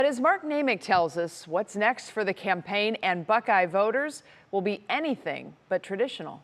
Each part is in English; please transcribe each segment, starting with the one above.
But as Mark Naymik tells us, what's next for the campaign and Buckeye voters will be anything but traditional.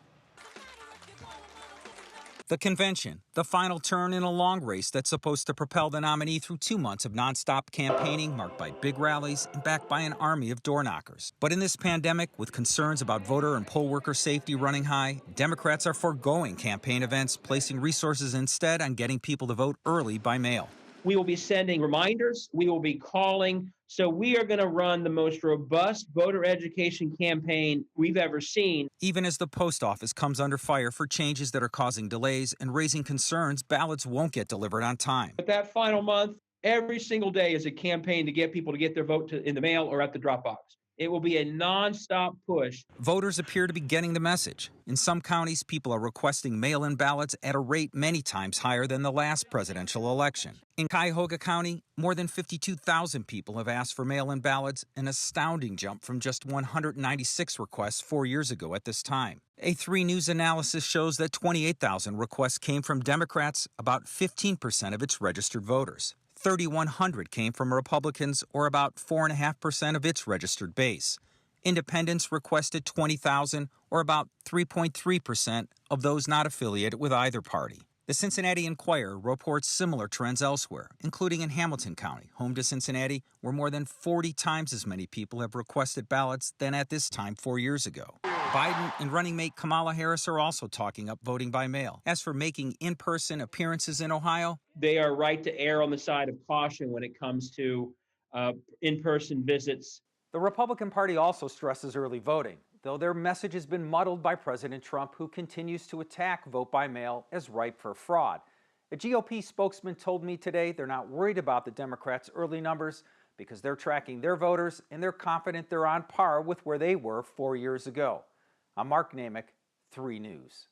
The convention, the final turn in a long race that's supposed to propel the nominee through 2 months of nonstop campaigning marked by big rallies and backed by an army of door knockers. But in this pandemic, with concerns about voter and poll worker safety running high, Democrats are foregoing campaign events, placing resources instead on getting people to vote early by mail. We will be sending reminders. We will be calling. So we are going to run the most robust voter education campaign we've ever seen. Even as the post office comes under fire for changes that are causing delays and raising concerns ballots won't get delivered on time. But that final month, every single day is a campaign to get people to get their vote in the mail or at the drop box. It will be a nonstop push. Voters appear to be getting the message. In some counties, people are requesting mail-in ballots at a rate many times higher than the last presidential election. In Cuyahoga County, more than 52,000 people have asked for mail-in ballots, an astounding jump from just 196 requests 4 years ago at this time. A 3 News analysis shows that 28,000 requests came from Democrats, about 15% of its registered voters. 3,100 came from Republicans, or about 4.5% of its registered base. Independents requested 20,000, or about 3.3% of those not affiliated with either party. The Cincinnati Enquirer reports similar trends elsewhere, including in Hamilton County, home to Cincinnati, where more than 40 times as many people have requested ballots than at this time 4 years ago. Biden and running mate Kamala Harris are also talking up voting by mail. As for making in-person appearances in Ohio, they are right to err on the side of caution when it comes to in-person visits. The Republican Party also stresses early voting, though their message has been muddled by President Trump, who continues to attack vote by mail as ripe for fraud. A GOP spokesman told me today they're not worried about the Democrats' early numbers because they're tracking their voters and they're confident they're on par with where they were 4 years ago. I'm Mark Naymik, 3 News.